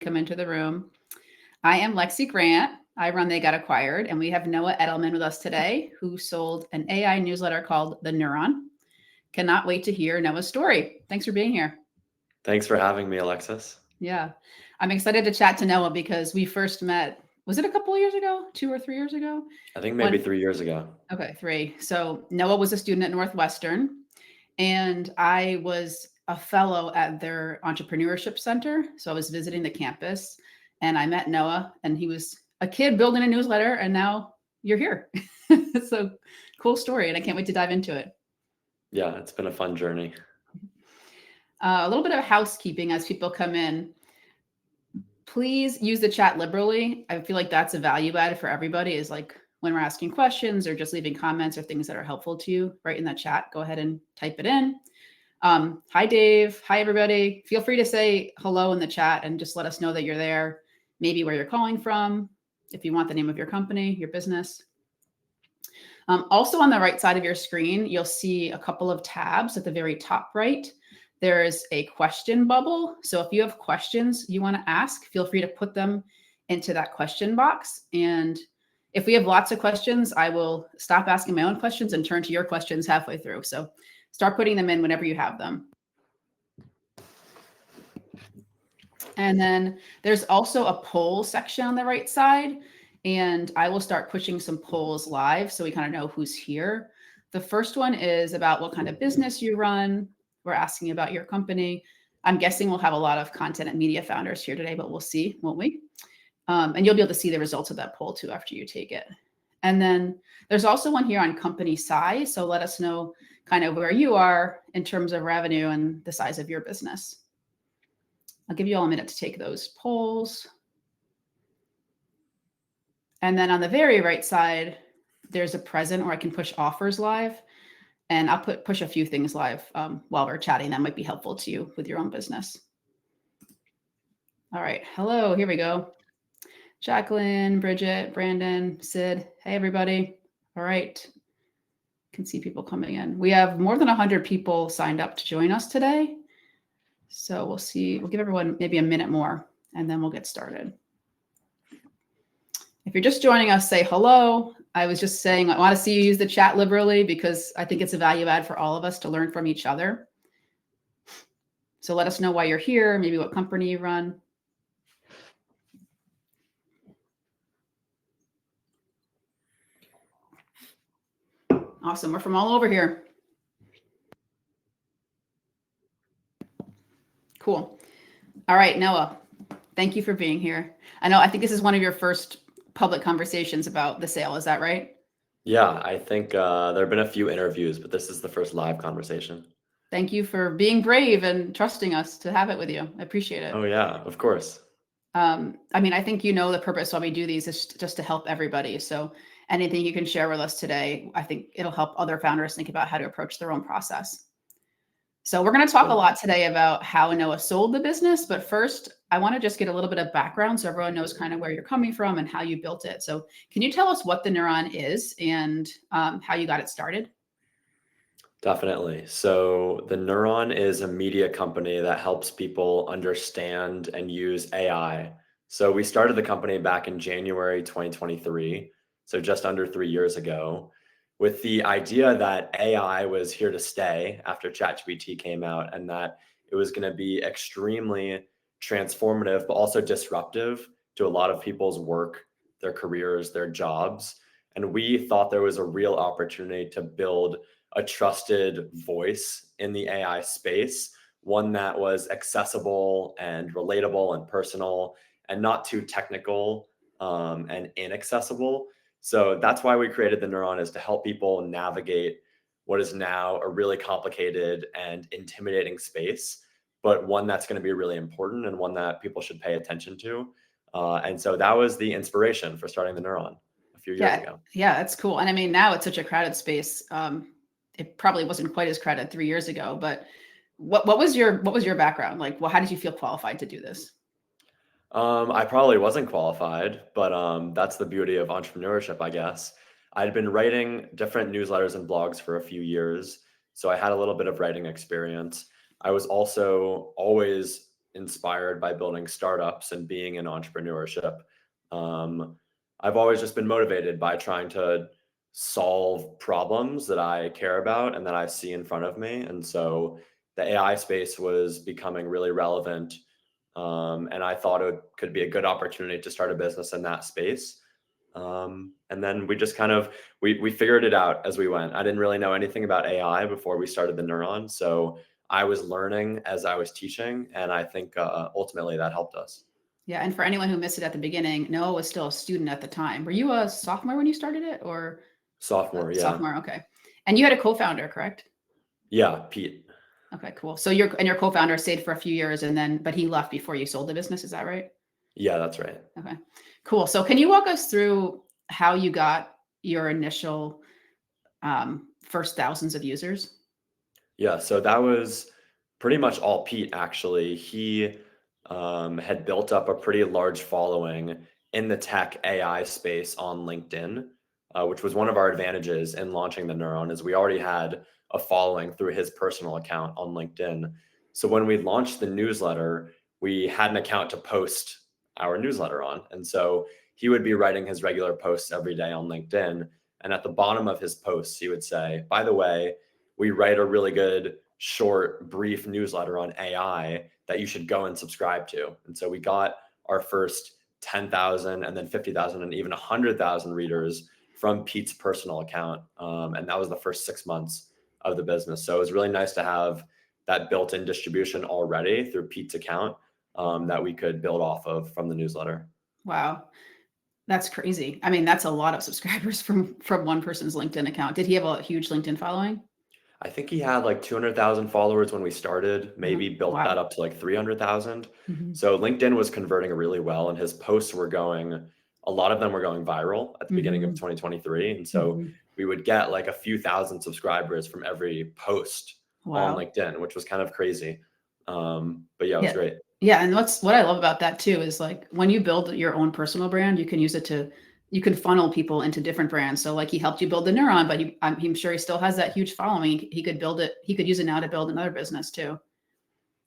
come into the room. I am Lexi Grant. I run They Got Acquired, and we have Noah Edelman with us today, who sold an AI newsletter called The Neuron. Cannot wait to hear Noah's story. Thanks for being here. Thanks for having me, Alexis. Yeah, I'm excited to chat to Noah because we first met, was it a couple of years ago? 2 or 3 years ago? I think maybe 3 years ago. Okay, 3. So Noah was a student at Northwestern, and I was a fellow at their entrepreneurship center. So I was visiting the campus, and I met Noah, and he was a kid building a newsletter, and now you're here. So cool story, and I can't wait to dive into it. Yeah, it's been a fun journey. A little bit of housekeeping as people come in. Please use the chat liberally. I feel like that's a value add for everybody, is like when we're asking questions or just leaving comments or things that are helpful to you right in that chat, go ahead and type it in. Hi, Dave. Hi, everybody. Feel free to say hello in the chat and just let us know that you're there, maybe where you're calling from, if you want the name of your company, your business. Also on the right side of your screen, you'll see a couple of tabs at the very top right. There's a question bubble. So if you have questions you want to ask, feel free to put them into that question box. And if we have lots of questions, I will stop asking my own questions and turn to your questions halfway through. So start putting them in whenever you have them. And then there's also a poll section on the right side. And I will start pushing some polls live so we kind of know who's here. The first one is about what kind of business you run. We're asking about your company. I'm guessing we'll have a lot of content and media founders here today, but we'll see, won't we? And you'll be able to see the results of that poll too after you take it. And then there's also one here on company size. So let us know kind of where you are in terms of revenue and the size of your business. I'll give you all a minute to take those polls. And then on the very right side, there's a present, or I can push offers live. And I'll push a few things live while we're chatting that might be helpful to you with your own business. All right. Hello. Here we go. Jacqueline, Bridget, Brandon, Sid. Hey, everybody. All right. Can see people coming in. We have more than 100 people signed up to join us today. So we'll see. We'll give everyone maybe a minute more, and then we'll get started. If you're just joining us, say hello. I was just saying I want to see you use the chat liberally because I think it's a value add for all of us to learn from each other. So let us know why you're here, maybe what company you run. Awesome. We're from all over here. Cool. All right, Noah, thank you for being here. I think this is one of your first public conversations about the sale. Is that right? Yeah, I think there have been a few interviews, but this is the first live conversation. Thank you for being brave and trusting us to have it with you. I appreciate it. Oh, yeah, of course. I think you know the purpose why we do these is just to help everybody. So anything you can share with us today, I think it'll help other founders think about how to approach their own process. So we're going to talk a lot today about how Noah sold the business. But first, I want to just get a little bit of background so everyone knows kind of where you're coming from and how you built it. So can you tell us what the Neuron is and how you got it started? Definitely. So the Neuron is a media company that helps people understand and use AI. So we started the company back in January 2023, so just under 3 years ago, with the idea that AI was here to stay after ChatGPT came out, and that it was going to be extremely transformative, but also disruptive to a lot of people's work, their careers, their jobs. And we thought there was a real opportunity to build a trusted voice in the AI space, one that was accessible and relatable and personal and not too technical and inaccessible. So that's why we created the Neuron, is to help people navigate what is now a really complicated and intimidating space, but one that's going to be really important and one that people should pay attention to. And so that was the inspiration for starting the Neuron a few years ago. Yeah, that's cool. And now it's such a crowded space. It probably wasn't quite as crowded 3 years ago, but what was your background? Like, how did you feel qualified to do this? I probably wasn't qualified, but that's the beauty of entrepreneurship, I guess. I'd been writing different newsletters and blogs for a few years, so I had a little bit of writing experience. I was also always inspired by building startups and being in entrepreneurship. Um, I've always just been motivated by trying to solve problems that I care about and that I see in front of me. And so the AI space was becoming really relevant. And I thought it could be a good opportunity to start a business in that space. And then we just kind of we figured it out as we went. I didn't really know anything about AI before we started the Neuron, so I was learning as I was teaching, and I think ultimately that helped us. Yeah, and for anyone who missed it at the beginning, Noah was still a student at the time. Were you a sophomore when you started it, or Sophomore, yeah, sophomore? Okay, and you had a co-founder, correct? yeah, Pete. Okay, cool. So your co-founder stayed for a few years, and then but he left before you sold the business. Is that right? Yeah, that's right. Okay, cool. So can you walk us through how you got your initial first thousands of users? Yeah, so that was pretty much all Pete, actually. He had built up a pretty large following in the tech AI space on LinkedIn, which was one of our advantages in launching the Neuron, is we already had a following through his personal account on LinkedIn. So when we launched the newsletter, we had an account to post our newsletter on. And so he would be writing his regular posts every day on LinkedIn. And at the bottom of his posts, he would say, by the way, we write a really good, short, brief newsletter on AI that you should go and subscribe to. And so we got our first 10,000 and then 50,000 and even 100,000 readers from Pete's personal account. And that was the first 6 months of the business. So it was really nice to have that built-in distribution already through Pete's account that we could build off of from the newsletter. Wow, that's crazy. I mean, that's a lot of subscribers from one person's LinkedIn account. Did he have a huge LinkedIn following? I think he had like 200,000 followers when we started, maybe built that Wow. up to like 300,000. Mhm. So LinkedIn was converting really well, and his posts were going, a lot of them were going viral at the beginning of Mhm. 2023. And so Mhm. we would get like a few thousand subscribers from every post on Wow. LinkedIn, which was kind of crazy. But yeah, it was Yeah. great. Yeah, and what I love about that too is like when you build your own personal brand, you can use it to you can funnel people into different brands. So like he helped you build the Neuron, but I'm sure he still has that huge following. He could build it. He could use it now to build another business too.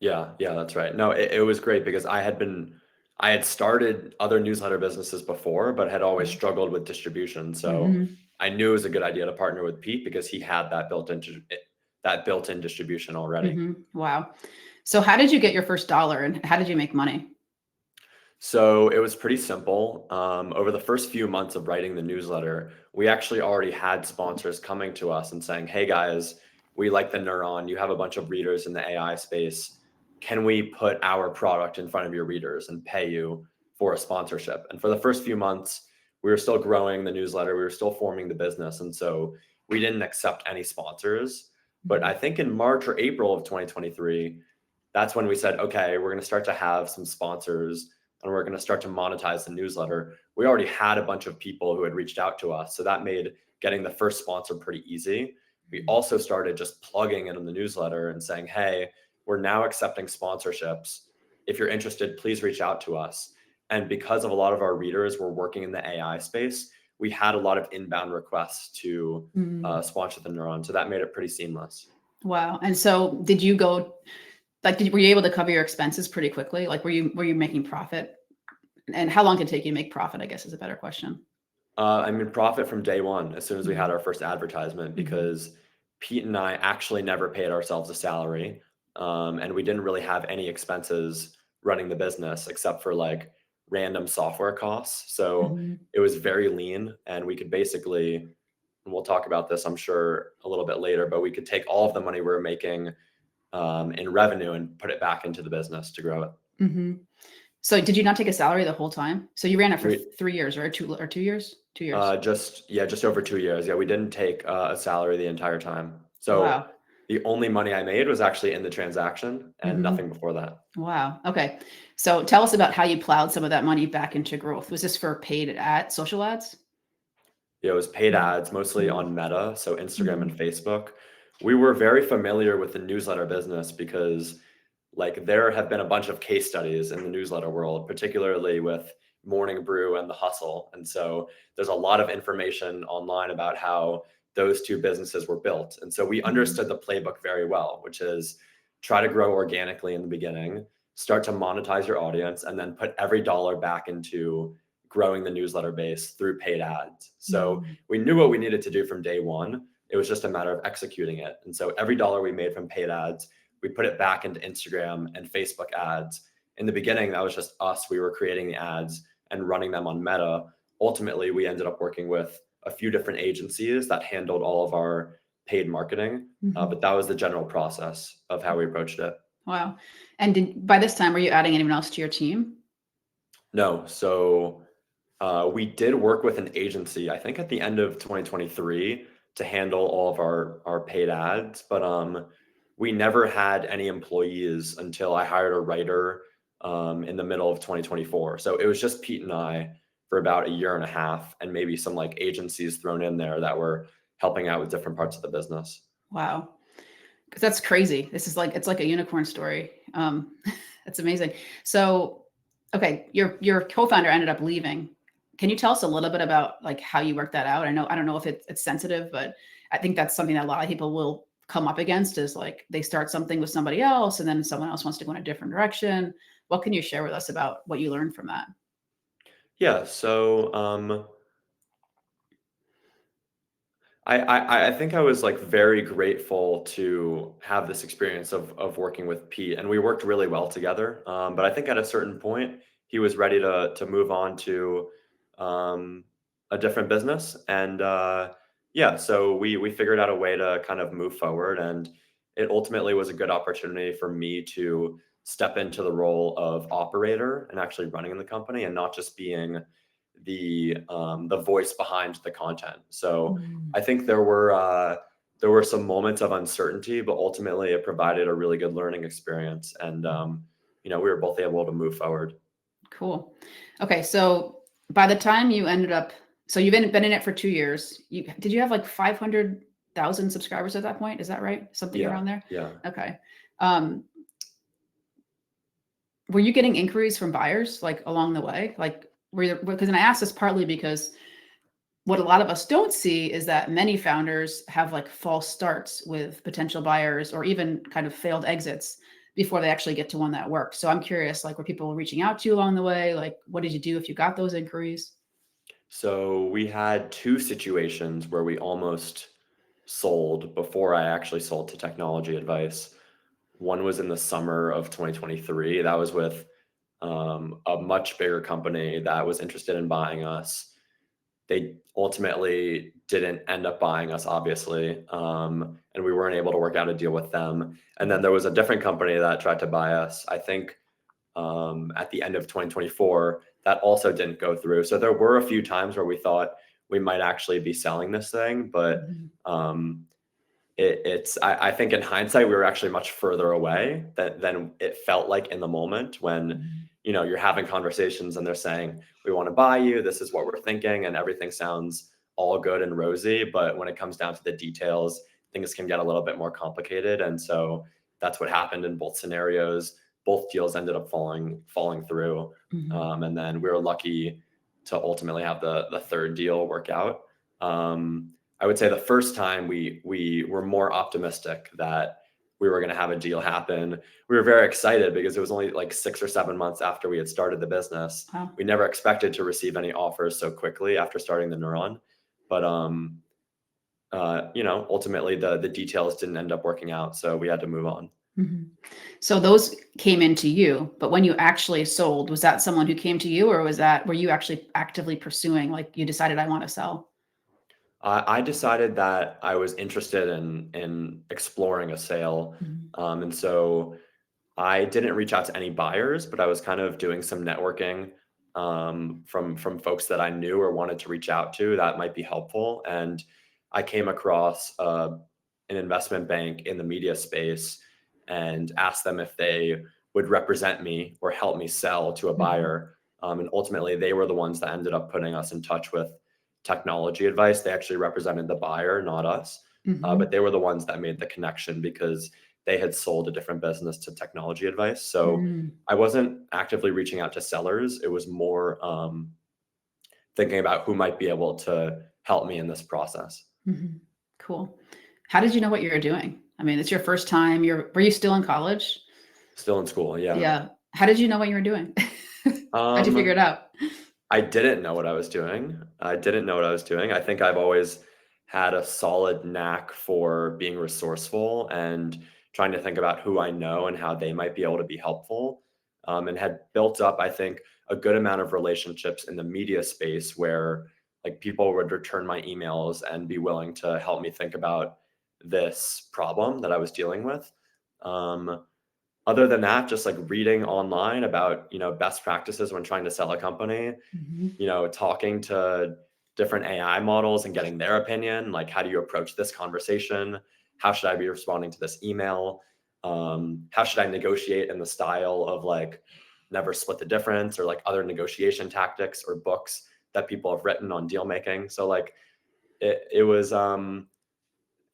Yeah, yeah, that's right. No, it was great because I had started other newsletter businesses before, but had always struggled with distribution. So Mhm. I knew it was a good idea to partner with Pete because he had that built-in distribution already. Mhm. Wow. So how did you get your first dollar and how did you make money? So it was pretty simple. Over the first few months of writing the newsletter, we actually already had sponsors coming to us and saying, "Hey guys, we like the Neuron. You have a bunch of readers in the AI space. Can we put our product in front of your readers and pay you for a sponsorship?" And for the first few months, we were still growing the newsletter. We were still forming the business. And so we didn't accept any sponsors. But I Mhm. think in March or April of 2023, that's when we said, okay, we're going to start to have some sponsors and we're going to start to monetize the newsletter. We already had a bunch of people who had reached out to us. So that made getting the first sponsor pretty easy. We also started just plugging in the newsletter and saying, hey, we're now accepting sponsorships. If you're interested, please reach out to us. And because of a lot of our readers were working in the AI space, we had a lot of inbound requests to Mhm. sponsor the Neuron. So that made it pretty seamless. Wow. And so did you go like were you able to cover your expenses pretty quickly? Like were you making profit? And how long did it take you to make profit, I guess is a better question. I mean, profit from day one, as soon as we had Mhm. our first advertisement, Mhm. because Pete and I actually never paid ourselves a salary. And we didn't really have any expenses running the business except for like random software costs. So Mhm. it was very lean, and we could basically, and we'll talk about this, I'm sure, a little bit later, but we could take all of the money we were making in revenue and put it back into the business to grow it. Mhm. So did you not take a salary the whole time? So you ran it for We 3 years, right? 2 years? 2 years. just over 2 years. Yeah, we didn't take a salary the entire time. So Wow. the only money I made was actually in the transaction and Mhm. nothing before that. Wow. Okay. So tell us about how you plowed some of that money back into growth. Was this for paid ad social ads? Yeah, it was paid Mhm. ads, mostly Mhm. on Meta, so Instagram and Mhm. Facebook. We were very familiar with the newsletter business because like there have been a bunch of case studies in the newsletter world, particularly with Morning Brew and The Hustle. And so there's a lot of information online about how those two businesses were built. And so we Mhm. understood the playbook very well, which is try to grow organically in the beginning, start to monetize your audience, and then put every dollar back into growing the newsletter base through paid ads. So Mm. we knew what we needed to do from day one. It was just a matter of executing it. And so every dollar we made from paid ads, we put it back into Instagram and Facebook ads. In the beginning, that was just us. We were creating the ads and running them on Meta. Ultimately, we ended up working with a few different agencies that handled all of our paid marketing. Mhm. But that was the general process of how we approached it. Wow. And by this time, were you adding anyone else to your team? No. So we did work with an agency, I think at the end of 2023, to handle all of our paid ads, but we never had any employees until I hired a writer in the middle of 2024. So it was just Pete and I for about a year and a half, and maybe some like agencies thrown in there that were helping out with different parts of the business. Wow. Because that's crazy. This is like, it's like a unicorn story. That's amazing. So, okay, your co-founder ended up leaving. Can you tell us a little bit about like how you worked that out? I don't know if it's sensitive, but I think that's something that a lot of people will come up against is like they start something with somebody else and then someone else wants to go in a different direction. What can you share with us about what you learned from that? Yeah. So I think I was like very grateful to have this experience of working with Pete, and we worked really well together. But I think at a certain point, he was ready to move on to um, a different business, and yeah, so we figured out a way to kind of move forward, and it ultimately was a good opportunity for me to step into the role of operator and actually running the company, and not just being the voice behind the content. So Mm. I think there were some moments of uncertainty, but ultimately it provided a really good learning experience, and we were both able to move forward. Cool. Okay, so by the time you ended up, so you've been in it for 2 years. Did you have like 500,000 subscribers at that point? Is that right? Something Yeah, around there? yeah. Okay. Um, were you getting inquiries from buyers like along the way? Like, because, and I asked this partly because what a lot of us don't see is that many founders have like false starts with potential buyers or even kind of failed exits before they actually get to one that works. So I'm curious, like, were people reaching out to you along the way? Like, what did you do if you got those inquiries? So we had two situations where we almost sold before I actually sold to Technology Advice. One was in the summer of 2023. That was with a much bigger company that was interested in buying us. They ultimately didn't end up buying us, obviously, and we weren't able to work out a deal with them. And then there was a different company that tried to buy us, I think, at the end of 2024. That also didn't go through. So there were a few times where we thought we might actually be selling this thing, but Mhm. um, I think in hindsight we were actually much further away than it felt like in the moment when Mhm. you're having conversations and they're saying we want to buy you, this is what we're thinking, and everything sounds all good and rosy, but when it comes down to the details, things can get a little bit more complicated. And so that's what happened in both scenarios. Both deals ended up falling through, Mhm. and then we were lucky to ultimately have the third deal work out. I would say the first time we were more optimistic that we were going to have a deal happen. We were very excited because it was only like 6 or 7 months after we had started the business. Wow. We never expected to receive any offers so quickly after starting the Neuron, but ultimately the details didn't end up working out, so we had to move on. Mhm. So those came into you, but when you actually sold, was that someone who came to you, or were you actually actively pursuing, like you decided I want to sell? I decided that I was interested in exploring a sale, Mhm. and so I didn't reach out to any buyers, but I was kind of doing some networking from folks that I knew or wanted to reach out to that might be helpful. And I came across an investment bank in the media space and asked them if they would represent me or help me sell to a Mhm. buyer. And ultimately, they were the ones that ended up putting us in touch with Technology Advice. They actually represented the buyer, not us, but Mhm. they were the ones that made the connection because they had sold a different business to Technology Advice. So Mhm. I wasn't actively reaching out to sellers. It was more thinking about who might be able to help me in this process. Mhm. Cool. How did you know what you were doing? I mean, it's your first time. Were you still in college? Still in school, yeah. Yeah. How did you know what you were doing? How'd you figure Um, it out? I didn't know what I was doing. I didn't know what I was doing. I think I've always had a solid knack for being resourceful and trying to think about who I know and how they might be able to be helpful. And had built up, I think, a good amount of relationships in the media space where like people would return my emails and be willing to help me think about this problem that I was dealing with. Um, Other than that, just like reading online about, best practices when trying to sell a company, Mhm. talking to different AI models and getting their opinion, like how do you approach this conversation? How should I be responding to this email? How should I negotiate in the style of like never split the difference or like other negotiation tactics or books that people have written on deal making. So like it was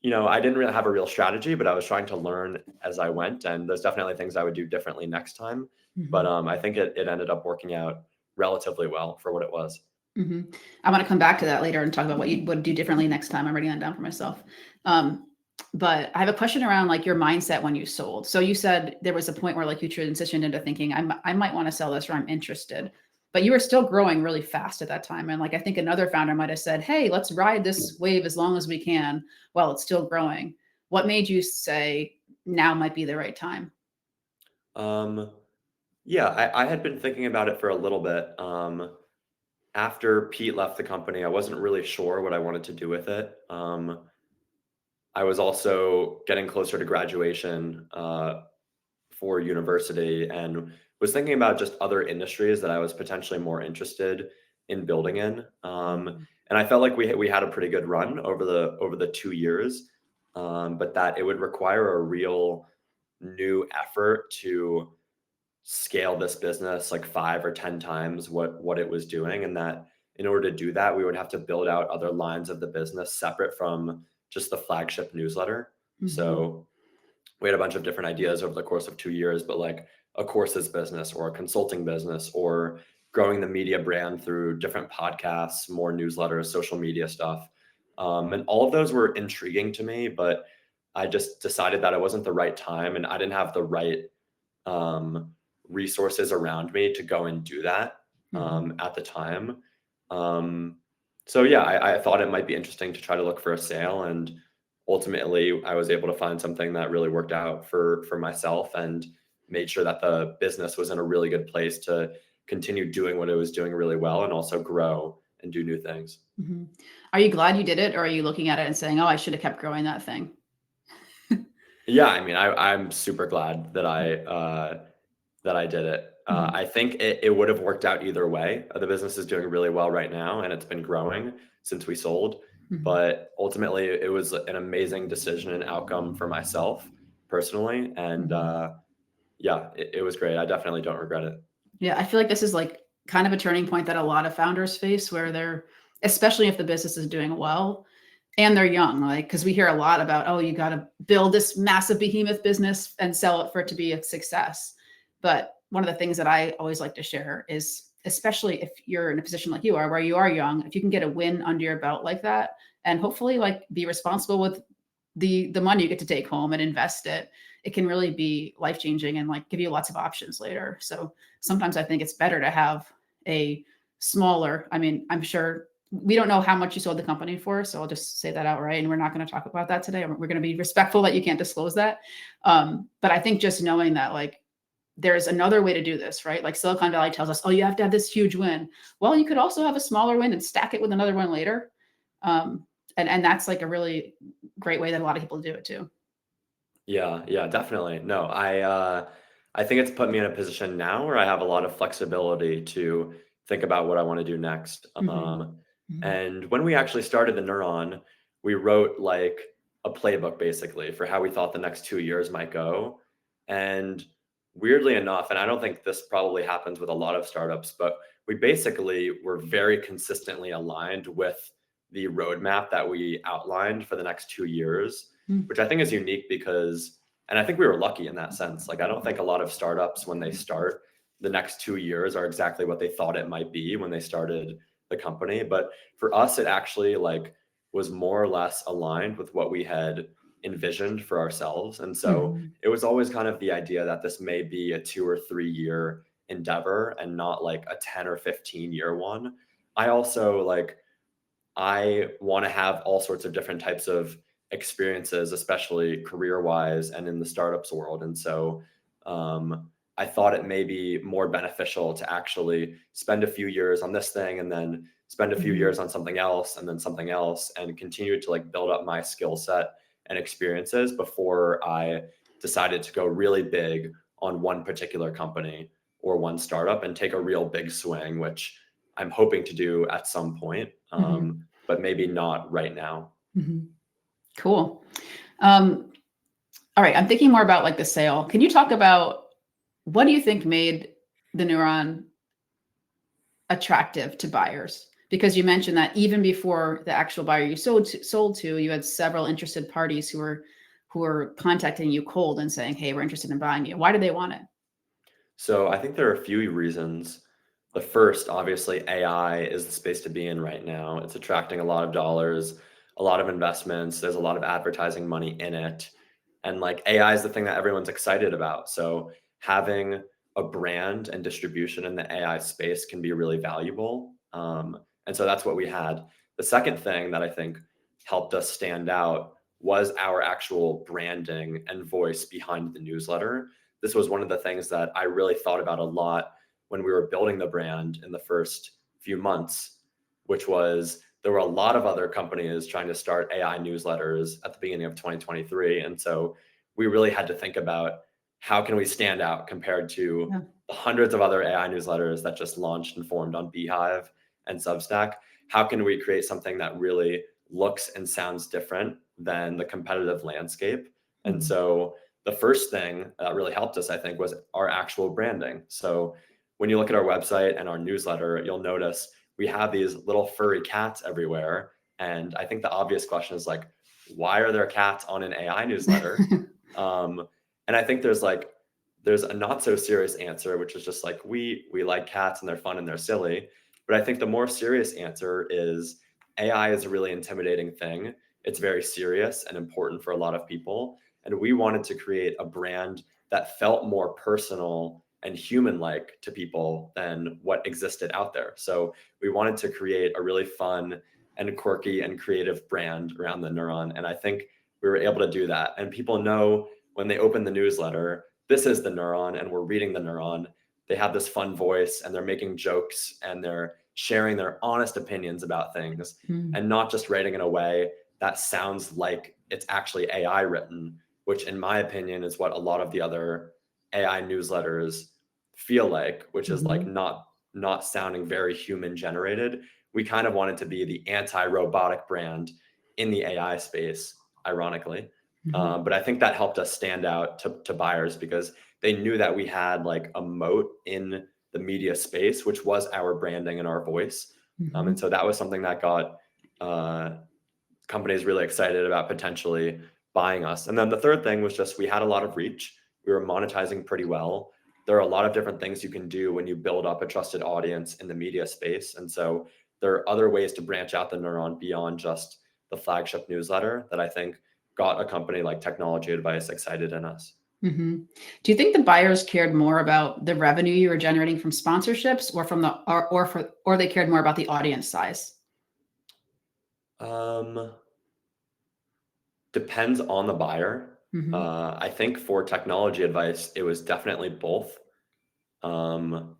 I didn't really have a real strategy, but I was trying to learn as I went. And there's definitely things I would do differently next time. But Mhm. I think it ended up working out relatively well for what it was. Mhm. I wanna come back to that later and talk about what you would do differently next time. I'm writing that down for myself. Um, but I have a question around, like, your mindset when you sold. So you said there was a point where, like, you transitioned into thinking, I might wanna sell this or I'm interested." But you were still growing really fast at that time, and, like, I think another founder might have said, "Hey, let's ride this wave as long as we can while it's still growing." What made you say, "Now might be the right time?" Um, yeah, I had been thinking about it for a little bit. After Pete left the company, I wasn't really sure what I wanted to do with it. I was also getting closer to graduation for university and was thinking about just other industries that I was potentially more interested in building in. Mm, And I felt like we had a pretty good run over the 2 years, but that it would require a real new effort to scale this business like 5 or 10 times what it was doing, and that in order to do that, we would have to build out other lines of the business separate from just the flagship newsletter. mhm, So we had a bunch of different ideas over the course of 2 years, but like a courses business or a consulting business or growing the media brand through different podcasts, more newsletters, social media stuff. And all of those were intriguing to me, but I just decided that it wasn't the right time and I didn't have the right um, resources around me to go and do that mhm, at the time. Um, so yeah, I thought it might be interesting to try to look for a sale, and ultimately, I was able to find something that really worked out for myself and made sure that the business was in a really good place to continue doing what it was doing really well and also grow and do new things. mhm. Are you glad you did it, or are you looking at it and saying, "Oh, I should have kept growing that thing?" Yeah, I mean, I'm super glad that I did it. Mhm, I think it would have worked out either way. The business is doing really well right now, and it's been growing since we sold. mhm, But ultimately, it was an amazing decision and outcome for myself personally. And mhm. yeah, it was great. I definitely don't regret it. Yeah, I feel like this is, like, kind of a turning point that a lot of founders face where they're especially if the business is doing well and they're young, like because we hear a lot about, "Oh, you gotta build this massive behemoth business and sell it for it to be a success." But one of the things that I always like to share is, especially if you're in a position like you are, where you are young, if you can get a win under your belt like that and hopefully, like, be responsible with the money you get to take home and invest it, it can really be life-changing and, like, give you lots of options later. So, sometimes I think it's better to have a smaller I mean, I'm sure we don't know how much you sold the company for, so I'll just say that outright, and we're not gonna talk about that today. We're gonna be respectful that you can't disclose that. But I think just knowing that, like, there's another way to do this, right? Like Silicon Valley tells us, "Oh, you have to have this huge win." Well, you could also have a smaller win and stack it with another one later. Um, and that's like a really great way that a lot of people do it too. Yeah, yeah, definitely. No, I think it's put me in a position now where I have a lot of flexibility to think about what I want to do next. Mhm. Mhm. And when we actually started the Neuron, we wrote like a playbook basically for how we thought the next 2 years might go. And weirdly enough, and I don't think this probably happens with a lot of startups, but we basically were very consistently aligned with the roadmap that we outlined for the next 2 years, Mm. which I think is unique because, and I think we were lucky in that sense. Like, I don't think a lot of startups, when they start, the next 2 years are exactly what they thought it might be when they started the company. But for us, it actually like was more or less aligned with what we had envisioned for ourselves. And so Mhm. it was always kind of the idea that this may be a 2 or 3 year endeavor and not like a 10 or 15-year one. I also like I want to have all sorts of different types of experiences, especially career wise and in the startups world. And so I thought it may be more beneficial to actually spend a few years on this thing and then spend a few Mhm. years on something else and then something else and continue to like build up my skill set and experiences before I decided to go really big on one particular company or one startup and take a real big swing, which I'm hoping to do at some point, Mhm. but maybe not right now. Mhm. Cool. Um, all right. I'm thinking more about like the sale. Can you talk about what do you think made the Neuron attractive to buyers? Because you mentioned that even before the actual buyer you sold to, you had several interested parties who were contacting you cold and saying, "Hey, we're interested in buying you." Why do they want it? So I think there are a few reasons. The first, obviously, AI is the space to be in right now. It's attracting a lot of dollars, a lot of investments. There's a lot of advertising money in it. And like AI is the thing that everyone's excited about. So having a brand and distribution in the AI space can be really valuable. And so that's what we had. The second thing that I think helped us stand out was our actual branding and voice behind the newsletter. This was one of the things that I really thought about a lot when we were building the brand in the first few months, which was there were a lot of other companies trying to start AI newsletters at the beginning of 2023. And so we really had to think about how can we stand out compared to Yeah. the hundreds of other AI newsletters that just launched and formed on Beehive and Substack. How can we create something that really looks and sounds different than the competitive landscape? And Mhm. so the first thing that really helped us, I think, was our actual branding. So when you look at our website and our newsletter, you'll notice we have these little furry cats everywhere. And I think the obvious question is like, why are there cats on an AI newsletter? Um, and I think there's a not so serious answer, which is just like we like cats and they're fun and they're silly. But I think the more serious answer is AI is a really intimidating thing. It's very serious and important for a lot of people. And we wanted to create a brand that felt more personal and human like to people than what existed out there. So we wanted to create a really fun and quirky and creative brand around the Neuron. And I think we were able to do that. And people know when they open the newsletter, this is the Neuron and we're reading the Neuron. They have this fun voice and they're making jokes and they're sharing their honest opinions about things Mm. and not just writing in a way that sounds like it's actually AI written, which in my opinion is what a lot of the other AI newsletters feel like, which is like Mhm. not sounding very human generated. We kind of wanted to be the anti-robotic brand in the AI space, ironically. Mhm. But I think that helped us stand out to buyers because they knew that we had like a moat in the media space, which was our branding and our voice. And Mhm. so that was something that got uh, companies really excited about potentially buying us. And then the third thing was just we had a lot of reach. We were monetizing pretty well. There are a lot of different things you can do when you build up a trusted audience in the media space. And so there are other ways to branch out the Neuron beyond just the flagship newsletter that I think got a company like Technology Advice excited in us. Mhm. Do you think the buyers cared more about the revenue you were generating from sponsorships or from the or they cared more about the audience size? Um, Depends on the buyer. Mhm. I think for Technology Advice, it was definitely both. Um,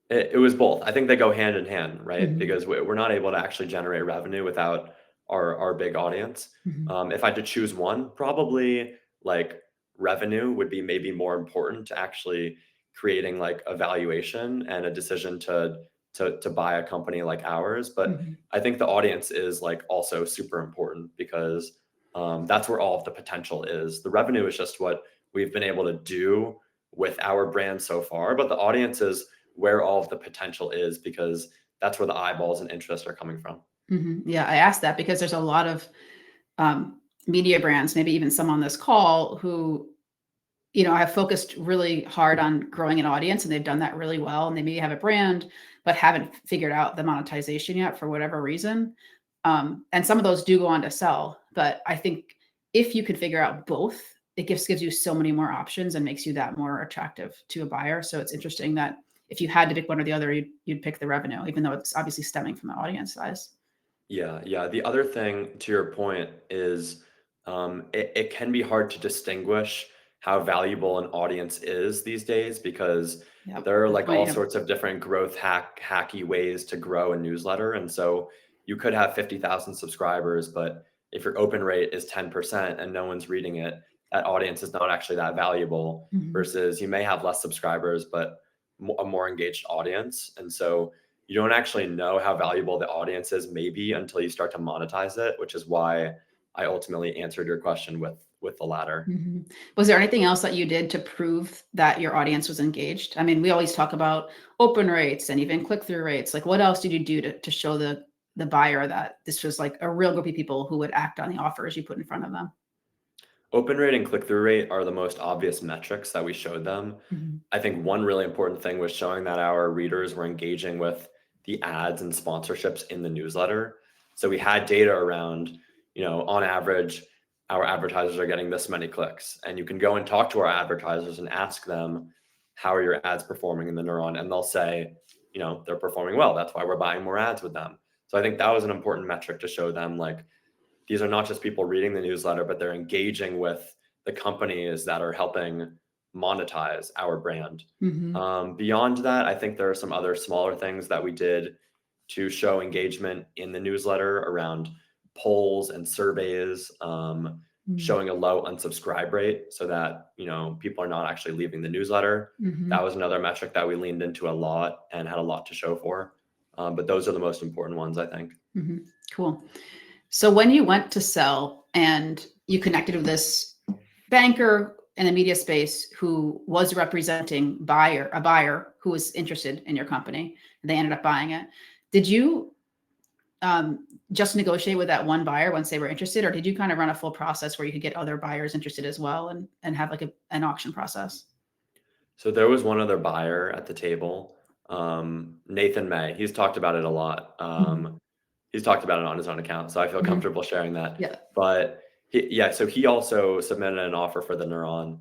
it was both. I think they go hand in hand, right? Mhm. Because we're not able to actually generate revenue without our big audience. Mhm. If I had to choose one, probably like revenue would be maybe more important to actually creating like a valuation and a decision to buy a company like ours. But Mhm. I think the audience is like also super important because that's where all of the potential is. The revenue is just what we've been able to do with our brand so far, but the audience is where all of the potential is because that's where the eyeballs and interest are coming from. Mhm. Yeah, I asked that because there's a lot of um, media brands, maybe even some on this call, who have focused really hard on growing an audience, and they've done that really well. And they maybe have a brand, but haven't figured out the monetization yet for whatever reason. And some of those do go on to sell. But I think if you could figure out both, it gives you so many more options and makes you that more attractive to a buyer. So it's interesting that if you had to pick one or the other, you'd pick the revenue, even though it's obviously stemming from the audience size. Yeah, yeah. The other thing to your point is it can be hard to distinguish how valuable an audience is these days because Yep. there are Good like point. all Yep. sorts of different hacky ways to grow a newsletter. And so you could have 50,000 subscribers, but if your open rate is 10% and no one's reading it, that audience is not actually that valuable Mhm. versus you may have less subscribers, but a more engaged audience. And so you don't actually know how valuable the audience is maybe until you start to monetize it, which is why I ultimately answered your question with the latter. Mhm. Was there anything else that you did to prove that your audience was engaged? I mean, we always talk about open rates and even click-through rates. Like, what else did you do to show the buyer that this was like a real group of people who would act on the offers you put in front of them? Open rate and click through rate are the most obvious metrics that we showed them. Mhm. I think one really important thing was showing that our readers were engaging with the ads and sponsorships in the newsletter. So we had data around, on average, our advertisers are getting this many clicks. And you can go and talk to our advertisers and ask them, how are your ads performing in the Neuron? And they'll say, they're performing well. That's why we're buying more ads with them. So I think that was an important metric to show them, like, these are not just people reading the newsletter, but they're engaging with the companies that are helping monetize our brand. Mhm. Beyond that, I think there are some other smaller things that we did to show engagement in the newsletter around polls and surveys, Mm. showing a low unsubscribe rate so that people are not actually leaving the newsletter. That Mhm. was another metric that we leaned into a lot and had a lot to show for. But those are the most important ones, I think. Mhm. Cool. So when you went to sell and you connected with this banker in the media space who was representing a buyer who was interested in your company, and they ended up buying it. Did you just negotiate with that one buyer once they were interested, or did you kind of run a full process where you could get other buyers interested as well and have like an auction process? So there was one other buyer at the table, Nathan May. He's talked about it a lot. Mhm. He's talked about it on his own account, so I feel Mhm. comfortable sharing that. Yeah. But so he also submitted an offer for the Neuron.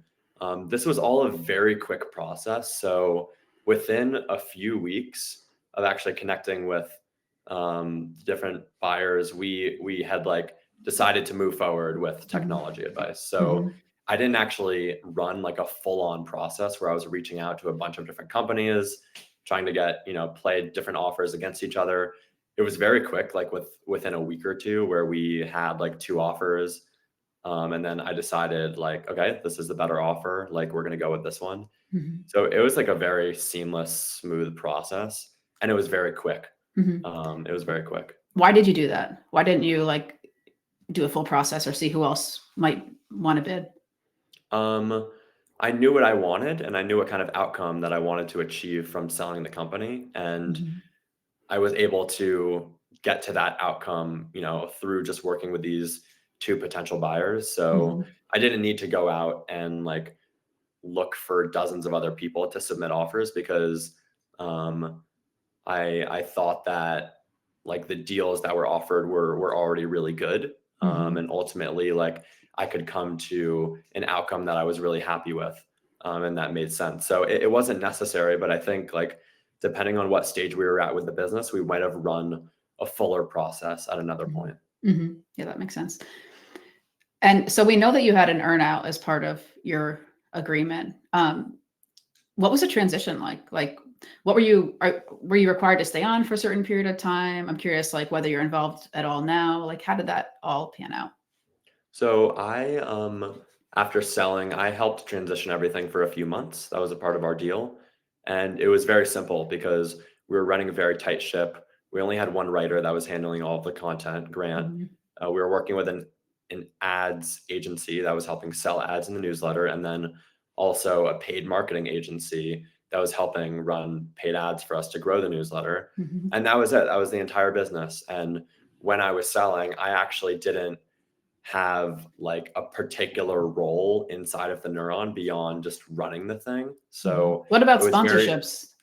This was all a very quick process. So within a few weeks of actually connecting with different buyers, we had like decided to move forward with Mhm. technology advice. So Mhm. I didn't actually run like a full-on process where I was reaching out to a bunch of different companies, trying to get, play different offers against each other. It was very quick, like within a week or two, where we had like two offers. And then I decided like, okay, this is the better offer. Like we're gonna go with this one. Mhm. So it was like a very seamless, smooth process, and it was very quick. Mhm. It was very quick. Why did you do that? Why didn't you like do a full process or see who else might want to bid? Um, I knew what I wanted, and I knew what kind of outcome that I wanted to achieve from selling the company, and Mhm. I was able to get to that outcome, through just working with these two potential buyers. So Mhm. I didn't need to go out and like look for dozens of other people to submit offers because um, I thought that like the deals that were offered were already really good, Mhm. and ultimately like I could come to an outcome that I was really happy with, and that made sense. So it wasn't necessary, but I think like depending on what stage we were at with the business, we might have run a fuller process at another Mhm. point. Mhm. Yeah, that makes sense. And so we know that you had an earnout as part of your agreement. What was the transition like? Like, were you required to stay on for a certain period of time? I'm curious, like whether you're involved at all now. Like, how did that all pan out? So after selling, I helped transition everything for a few months. That was a part of our deal. And it was very simple because we were running a very tight ship. We only had one writer that was handling all of the content, Grant. Mhm. We were working with an ads agency that was helping sell ads in the newsletter, and then also a paid marketing agency that was helping run paid ads for us to grow the newsletter. Mhm. And that was it. That was the entire business. And when I was selling, I actually didn't have like a particular role inside of the Neuron beyond just running the thing. Mhm. So What about it was very sponsorships?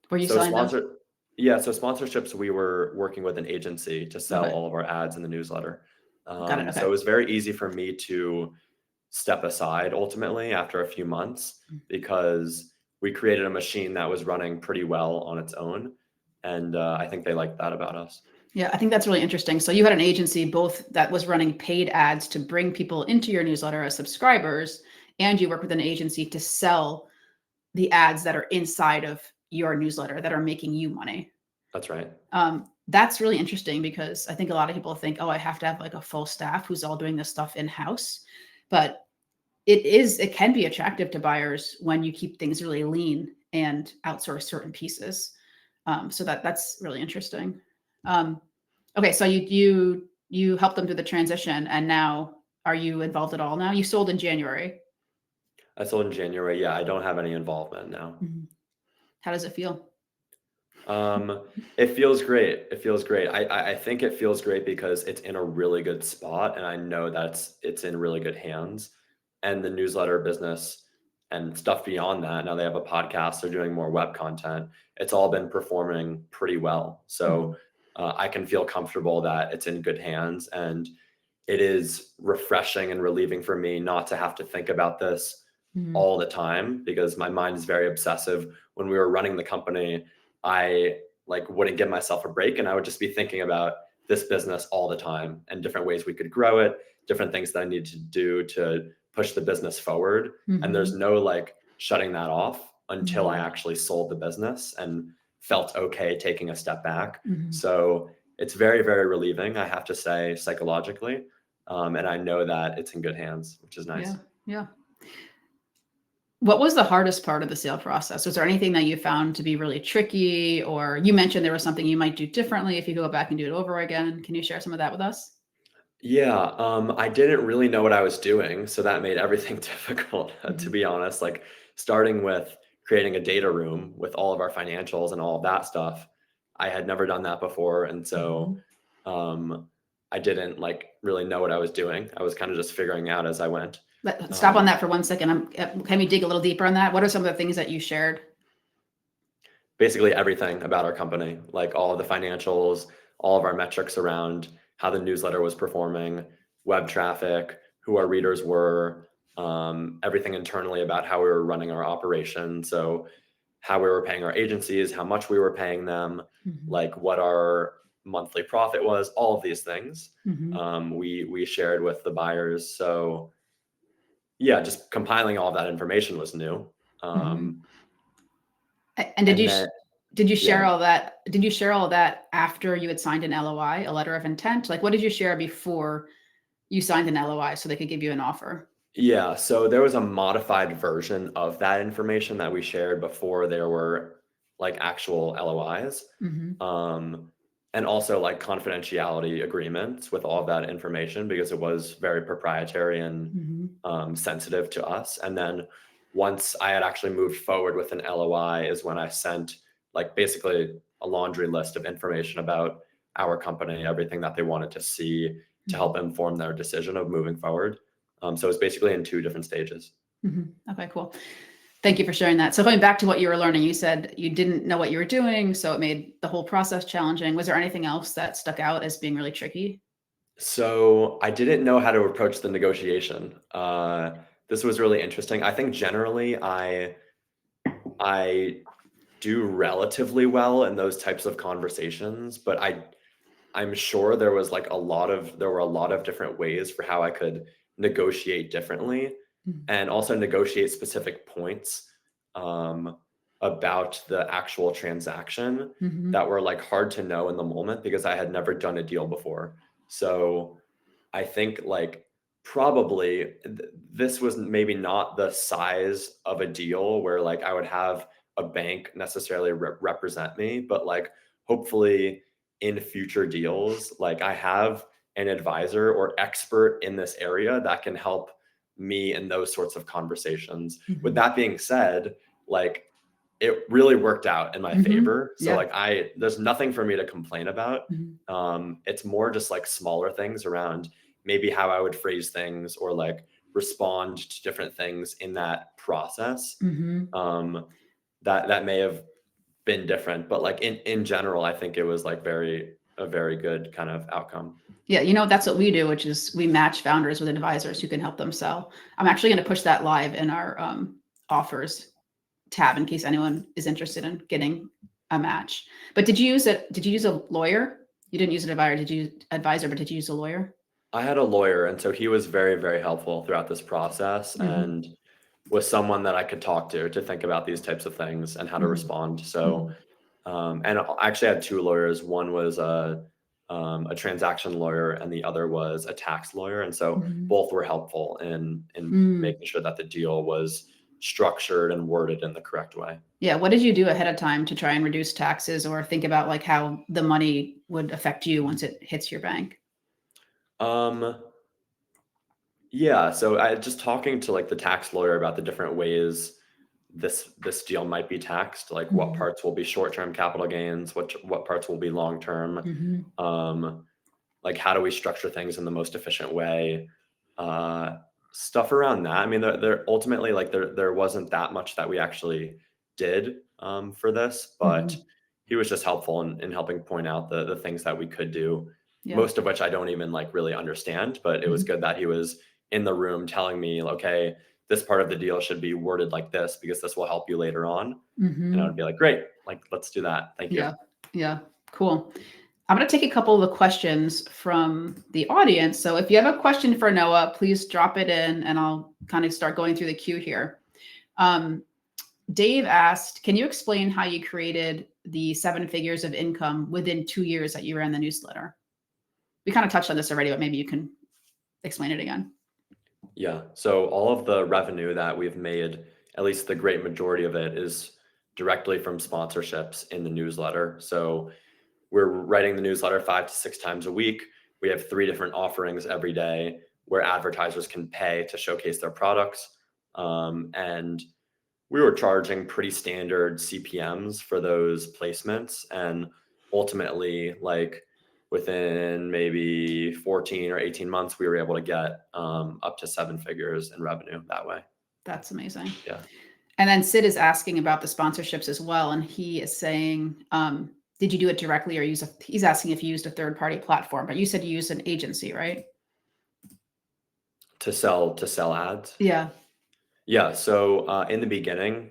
Were you so selling those? sponsor yeah, so sponsorships, we were working with an agency to sell Okay. all of our ads in the newsletter. Got it. So it Okay. was very easy for me to step aside ultimately after a few months because we created a machine that was running pretty well on its own. And I think they liked that about us. Yeah, I think that's really interesting. So you had an agency both that was running paid ads to bring people into your newsletter as subscribers, and you work with an agency to sell the ads that are inside of your newsletter that are making you money. That's right. That's really interesting because I think a lot of people think, oh, I have to have like a full staff who's all doing this stuff in-house. But it can be attractive to buyers when you keep things really lean and outsource certain pieces. So that's really interesting. Okay, so you helped them through the transition, and now are you involved at all now? You sold in January. I sold in January. Yeah, I don't have any involvement now. Mhm. How does it feel? It feels great. It feels great. I think it feels great because it's in a really good spot, and I know that it's in really good hands. And the newsletter business and stuff beyond that. Now they have a podcast. They're doing more web content. It's all been performing pretty well. So Mhm. I can feel comfortable that it's in good hands, and it is refreshing and relieving for me not to have to think about this Mhm. all the time because my mind is very obsessive. When we were running the company, I like wouldn't give myself a break and I would just be thinking about this business all the time and different ways we could grow it, different things that I need to do to push the business forward. And there's Mhm. no like shutting that off until I Mhm. actually sold the business and felt okay taking a step back. Mhm. So it's very, very relieving, I have to say, psychologically. And I know that it's in good hands, which is Yeah. nice. Yeah. What was the hardest part of the sale process? Was there anything that you found to be really tricky, or you mentioned there was something you might do differently if you go back and do it over again? Can you share some of that with us? Yeah, I didn't really know what I was doing, so that made everything difficult, to Mhm. be honest. Like starting with creating a data room with all of our financials and all of that stuff. I had never done that before, and so Mhm. um, I didn't like really know what I was doing. I was kind of just figuring out as I went. Stop on Um, that for 1 second. Can we dig a little deeper on that? What are some of the things that you shared? Basically everything about our company, like all of the financials, all of our metrics around how the newsletter was performing, web traffic, who our readers were, everything internally about how we were running our operation. So how we were paying our agencies, how much we were paying them, Mhm. like what our monthly profit was, all of these things. Mhm. We shared with the buyers. So yeah, just compiling all of that information was new. Mhm. Um, And and then did you share yeah, all that? Did you share all that after you had signed an LOI, a letter of intent? Like, what did you share before you signed an LOI so they could give you an offer? Yeah, so there was a modified version of that information that we shared before there were like actual LOIs. Mhm. Um, and also like confidentiality agreements with all of that information because it was very proprietary and Mhm. sensitive to us. And then once I had actually moved forward with an LOI is when I sent like basically a laundry list of information about our company, everything that they wanted to see to help Mhm. inform their decision of moving forward. So it's basically in two different stages. Mhm. Okay, cool. Thank you for sharing that. So going back to what you were learning, you said you didn't know what you were doing, so it made the whole process challenging. Was there anything else that stuck out as being really tricky? So I didn't know how to approach the negotiation. This was really interesting. I think generally I do relatively well in those types of conversations, but I'm sure there were a lot of different ways for how I could negotiate differently Mhm. and also negotiate specific points um, about the actual transaction Mhm. that were like hard to know in the moment because I had never done a deal before. So I think like probably this was maybe not the size of a deal where like I would have a bank necessarily represent me, but like hopefully in future deals, like I have an advisor or expert in this area that can help me in those sorts of conversations. With Mhm. that being said, like it really worked out in my Mhm. favor. So Yeah. like there's nothing for me to complain about. Mhm. It's more just like smaller things around maybe how I would phrase things or like respond to different things in that process. Mhm. Um, that may have been different, but like in general, I think it was like very a very good kind of outcome. Yeah, that's what we do, which is we match founders with advisors who can help them sell. I'm actually going to push that live in our offers tab in case anyone is interested in getting a match. But did you use it? Did you use a lawyer? You didn't use an advisor, but did you use a lawyer? I had a lawyer, and so he was very, very helpful throughout this process Mm-hmm. and was someone that I could talk to think about these types of things and how to Mm-hmm. respond. So, Mm-hmm. and I actually had two lawyers. One was a transaction lawyer, and the other was a tax lawyer. And so Mm-hmm. both were helpful in Mm. making sure that the deal was structured and worded in the correct way. Yeah. What did you do ahead of time to try and reduce taxes or think about like how the money would affect you once it hits your bank? Um, yeah, so I just talking to like the tax lawyer about the different ways this deal might be taxed, like what Mm-hmm. parts will be short-term capital gains, what parts will be long-term, Mm-hmm. um, like how do we structure things in the most efficient way, uh, stuff around that. I mean, there ultimately like there wasn't that much that we actually did for this, but Mm-hmm. he was just helpful in helping point out the things that we could do, Yeah. most of which I don't even like really understand, but it was Mm-hmm. good that he was in the room telling me, okay, this part of the deal should be worded like this because this will help you later on. And I Mm-hmm. would be like, great, like let's do that. Thank you. Yeah. Yeah. Cool. I'm going to take a couple of the questions from the audience. So if you have a question for Noah, please drop it in and I'll kind of start going through the queue here. Um, Dave asked, can you explain how you created the 7 figures of income within 2 years that you ran the newsletter? We kind of touched on this already, but maybe you can explain it again. Yeah. So all of the revenue that we've made, at least the great majority of it, is directly from sponsorships in the newsletter. So we're writing the newsletter 5 to 6 times a week. We have 3 different offerings every day where advertisers can pay to showcase their products. And we were charging pretty standard CPMs for those placements. And ultimately, like within maybe 14 or 18 months, we were able to get up to 7 figures in revenue that way. That's amazing. Yeah. And then Sid is asking about the sponsorships as well. And he is saying, did you do it directly or he's asking if you used a third party platform, but you said you used an agency, right? To sell ads. Yeah. Yeah. So in the beginning,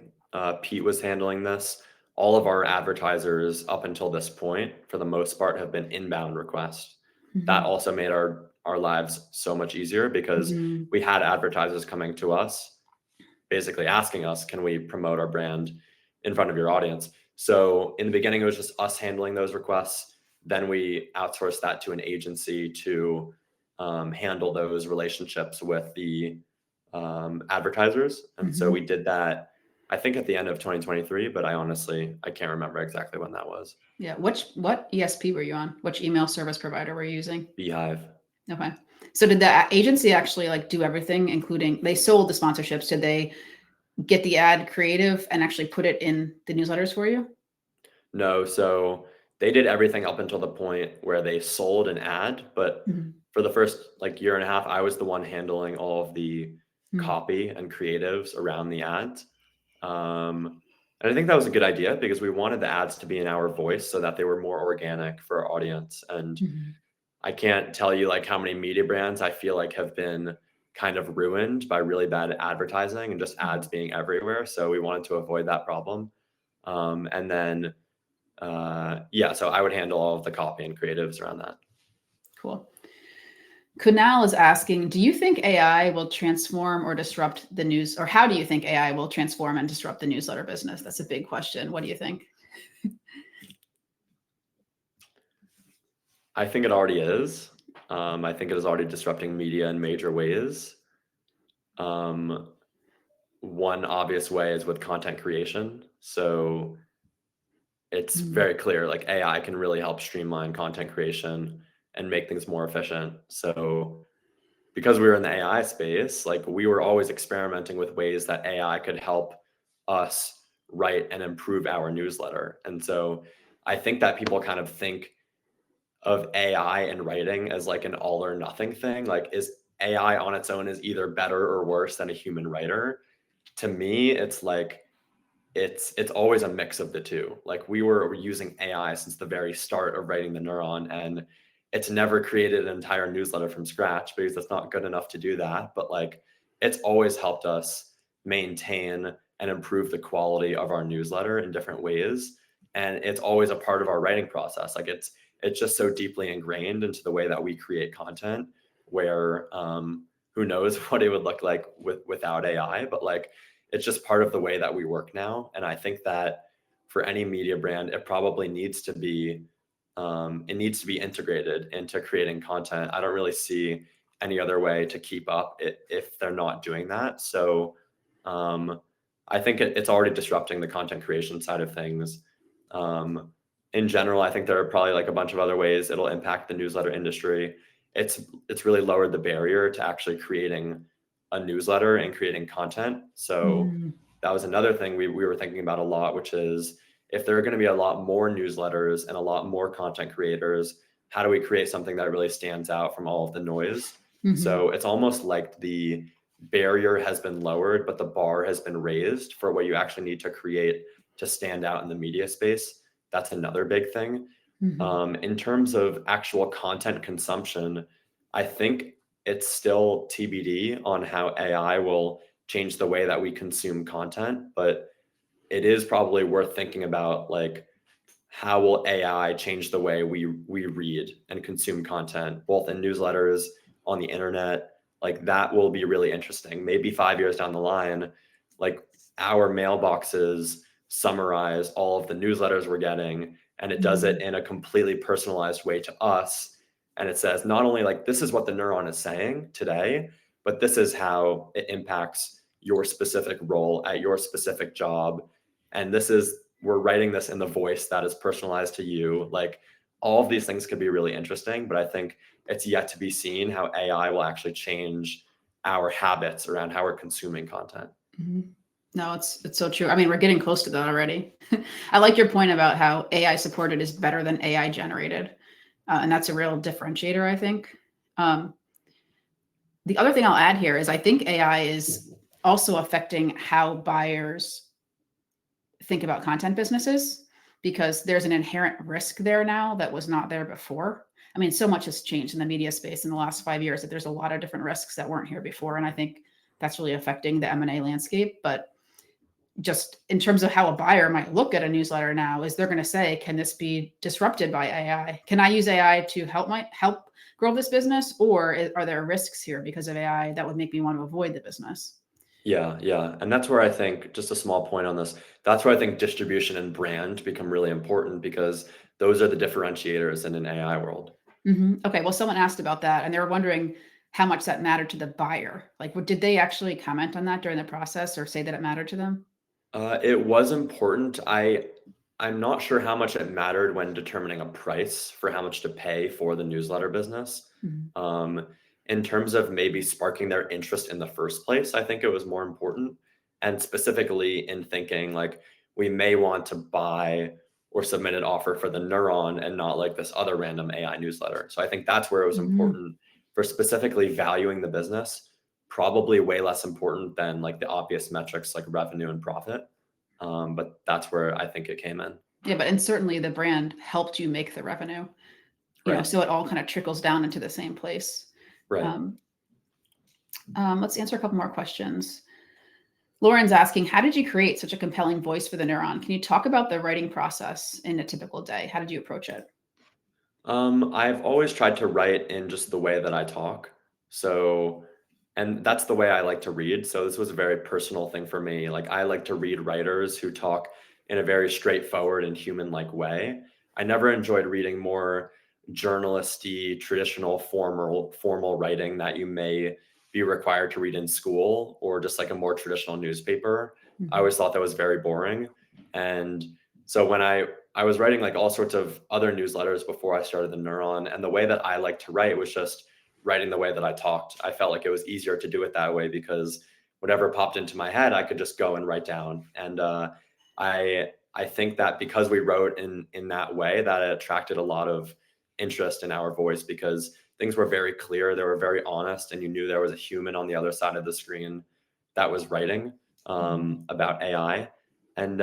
Pete was handling this. All of our advertisers up until this point, for the most part, have been inbound requests. That Mm-hmm. also made our lives so much easier because Mm-hmm. we had advertisers coming to us, basically asking us, can we promote our brand in front of your audience? So in the beginning, it was just us handling those requests. Then we outsourced that to an agency to handle those relationships with the advertisers. And so we Mm-hmm. did that, I think at the end of 2023, but I can't remember exactly when that was. Yeah. What ESP were you on? Which email service provider were you using? Beehive. Okay. So did the agency actually like do everything, including they sold the sponsorships? Did they get the ad creative and actually put it in the newsletters for you? No, so they did everything up until the point where they sold an ad, but Mm-hmm. for the first like year and a half, I was the one handling all of the Mm-hmm. copy and creatives around the ads. And I think that was a good idea because we wanted the ads to be in our voice so that they were more organic for our audience. And Mm-hmm. I can't tell you like how many media brands I feel like have been kind of ruined by really bad advertising and just ads being everywhere. So we wanted to avoid that problem. And then yeah, so I would handle all of the copy and creatives around that. Cool. Kunal is asking, do you think AI will transform or disrupt the news, or how do you think AI will transform and disrupt the newsletter business? That's a big question. What do you think? I think it already is. I think it is already disrupting media in major ways. Um, one obvious way is with content creation. So it's Mm-hmm. very clear like AI can really help streamline content creation and make things more efficient. So because we were in the AI space, like we were always experimenting with ways that AI could help us write and improve our newsletter. And so I think that people kind of think of AI and writing as like an all or nothing thing. Like, is AI on its own is either better or worse than a human writer? To me, it's like it's always a mix of the two. Like we were using AI since the very start of writing the Neuron, and it's never created an entire newsletter from scratch because it's not good enough to do that. But like it's always helped us maintain and improve the quality of our newsletter in different ways. And it's always a part of our writing process. Like it's just so deeply ingrained into the way that we create content where who knows what it would look like without AI, but like it's just part of the way that we work now. And I think that for any media brand, it probably needs to be it needs to be integrated into creating content. I don't really see any other way to keep up if they're not doing that. So um, I think it's already disrupting the content creation side of things. Um, in general, I think there are probably like a bunch of other ways it'll impact the newsletter industry. It's really lowered the barrier to actually creating a newsletter and creating content. So Mm, that was another thing we were thinking about a lot, which is if there are going to be a lot more newsletters and a lot more content creators, how do we create something that really stands out from all of the noise? mhm, So it's almost like the barrier has been lowered, but the bar has been raised for what you actually need to create to stand out in the media space. That's another big thing. mhm, In terms of actual content consumption, I think it's still TBD on how AI will change the way that we consume content, but it is probably worth thinking about like how will AI change the way we read and consume content, both in newsletters, on the internet? Like that will be really interesting. Maybe 5 years down the line, like our mailboxes summarize all of the newsletters we're getting, and it does it mhm, in a completely personalized way to us. And it says not only like this is what the neuron is saying today, but this is how it impacts your specific role at your specific job. And this is we're writing this in the voice that is personalized to you. Like all of these things could be really interesting, but I think it's yet to be seen how AI will actually change our habits around how we're consuming content. mhm. No, it's so true. I mean, we're getting close to that already. I like your point about how AI supported is better than AI generated, and that's a real differentiator, I think. Um, the other thing I'll add here is I think AI is also affecting how buyers think about content businesses because there's an inherent risk there now that was not there before. I mean, so much has changed in the media space in the last 5 years that there's a lot of different risks that weren't here before, and I think that's really affecting the M&A landscape. But just in terms of how a buyer might look at a newsletter now, is they're going to say, "Can this be disrupted by AI? Can I use AI to help grow this business, or are there risks here because of AI that would make me want to avoid the business?" Yeah, yeah. And that's where I think, just a small point on this, that's where I think distribution and brand become really important because those are the differentiators in an AI world. Okay, well, someone asked about that, and they were wondering how much that mattered to the buyer. Like, did they actually comment on that during the process or say that it mattered to them? It was important. I'm not sure how much it mattered when determining a price for how much to pay for the newsletter business. Mhm, Um, in terms of maybe sparking their interest in the first place, I think it was more important. And specifically in thinking like we may want to buy or submit an offer for the Neuron and not like this other random AI newsletter. So I think that's where it was mhm, important for specifically valuing the business, probably way less important than like the obvious metrics like revenue and profit. But that's where I think it came in. yeah, but and certainly the brand helped you make the revenue, Right. so it all kind of trickles down into the same place. Right. Um, let's answer a couple more questions. Lauren's asking, how did you create such a compelling voice for the Neuron? Can you talk about the writing process in a typical day? How did you approach it? I've always tried to write in just the way that I talk. So, and that's the way I like to read. So this was a very personal thing for me. Like I like to read writers who talk in a very straightforward and human-like way. I never enjoyed reading more journalisty, traditional formal writing that you may be required to read in school or just like a more traditional newspaper. I Mhm, always thought that was very boring. And so when I was writing like all sorts of other newsletters before I started the Neuron. And the way that I like to write was just writing the way that I talked. I felt like it was easier to do it that way because whatever popped into my head, I could just go and write down. And I think that because we wrote in that way, that it attracted a lot of interest in our voice because things were very clear, they were very honest, and you knew there was a human on the other side of the screen that was writing mhm, about AI. And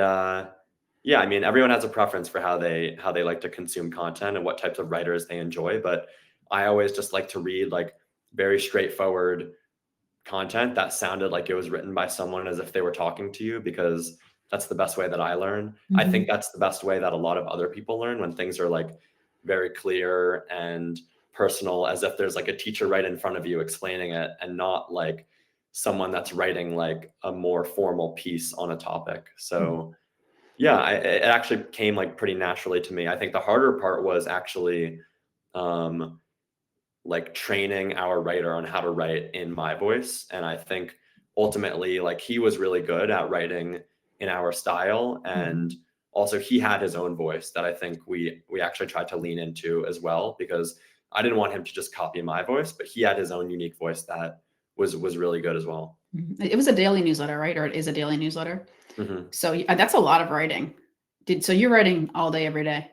yeah, I mean, everyone has a preference for how they like to consume content and what types of writers they enjoy. But I always just like to read like very straightforward content that sounded like it was written by someone as if they were talking to you, because that's the best way that I learn. I think Mhm. that's the best way that a lot of other people learn, when things are like very clear and personal, as if there's like a teacher right in front of you explaining it, and not like someone that's writing like a more formal piece on a topic. Mhm. So yeah, it actually came like pretty naturally to me. I think the harder part was actually um, like training our writer on how to write in my voice. And I think ultimately, like, he was really good at writing in our style. And Mhm. also he had his own voice that I think we actually tried to lean into as well, because I didn't want him to just copy my voice, but he had his own unique voice that was really good as well. Mhm. It was a daily newsletter, right? Or it is a daily newsletter. Mhm. So that's a lot of writing. So you're writing all day, every day.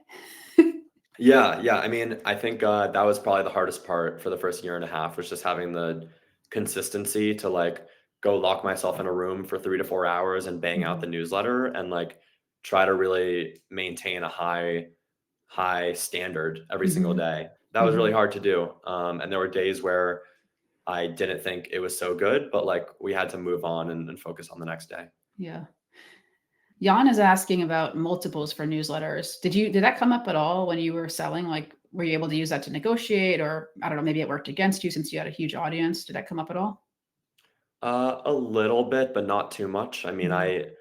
Yeah, yeah. I mean, I think that was probably the hardest part for the first year and a half, was just having the consistency to like go lock myself in a room for 3 to 4 hours and bang out Mhm. the newsletter, and like try to really maintain a high standard every single Mhm. day. That was really Mhm. hard to do. And there were days where I didn't think it was so good, but like we had to move on and focus on the next day. Yeah. Jan is asking about multiples for newsletters. Did that come up at all when you were selling? Like, were you able to use that to negotiate, or I don't know, maybe it worked against you since you had a huge audience? Did that come up at all? A little bit, but not too much. I mean, Mhm.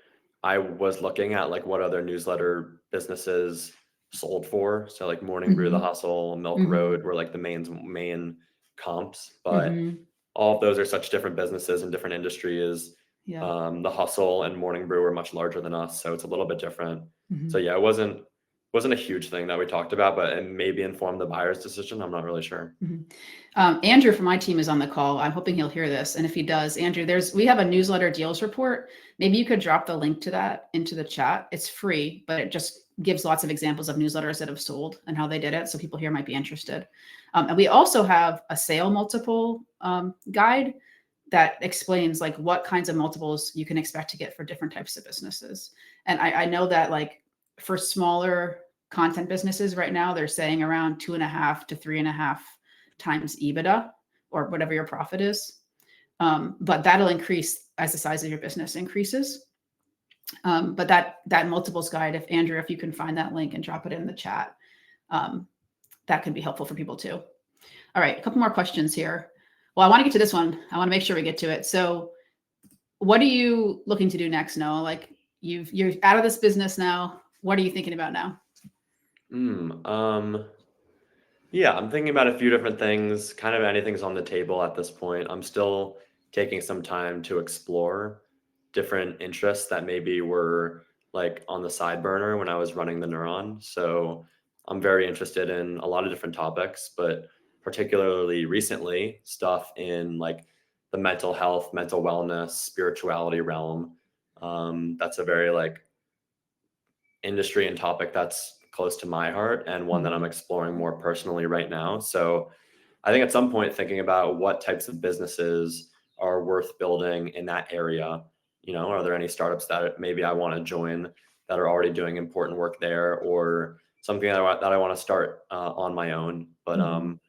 I was looking at like what other newsletter businesses sold for. So like Morning Brew, The Mhm. Hustle, Milk Mhm. Road were like the main comps, but Mhm. all of those are such different businesses and different industries. Yeah. The Hustle and Morning Brew are much larger than us, so it's a little bit different. So Mhm. yeah, it wasn't a huge thing that we talked about, but it maybe informed the buyer's decision. I'm not really sure. Mhm. Andrew from my team is on the call. I'm hoping he'll hear this. And if he does, Andrew, we have a newsletter deals report. Maybe you could drop the link to that into the chat. It's free, but it just gives lots of examples of newsletters that have sold and how they did it. So people here might be interested. And we also have a sale multiple guide that explains like what kinds of multiples you can expect to get for different types of businesses. And I know that like for smaller content businesses right now, they're saying around 2.5 to 3.5 times EBITDA, or whatever your profit is. But that'll increase as the size of your business increases. But that multiples guide, if you can find that link and drop it in the chat, um, that could be helpful for people too. All right, a couple more questions here. Well, I want to get to this one. I want to make sure we get to it. So, what are you looking to do next, Noah? Like you're out of this business now. What are you thinking about now? Hmm. Yeah, I'm thinking about a few different things. Kind of anything's on the table at this point. I'm still taking some time to explore different interests that maybe were like on the side burner when I was running the Neuron. So I'm very interested in a lot of different topics, but particularly recently, stuff in like the mental health, mental wellness, spirituality realm. That's a very like industry and topic that's close to my heart, and one that I'm Mhm. exploring more personally right now. So I think at some point thinking about what types of businesses are worth building in that area. Are there any startups that maybe I want to join that are already doing important work there, or something that I want to start on my own? But Mhm.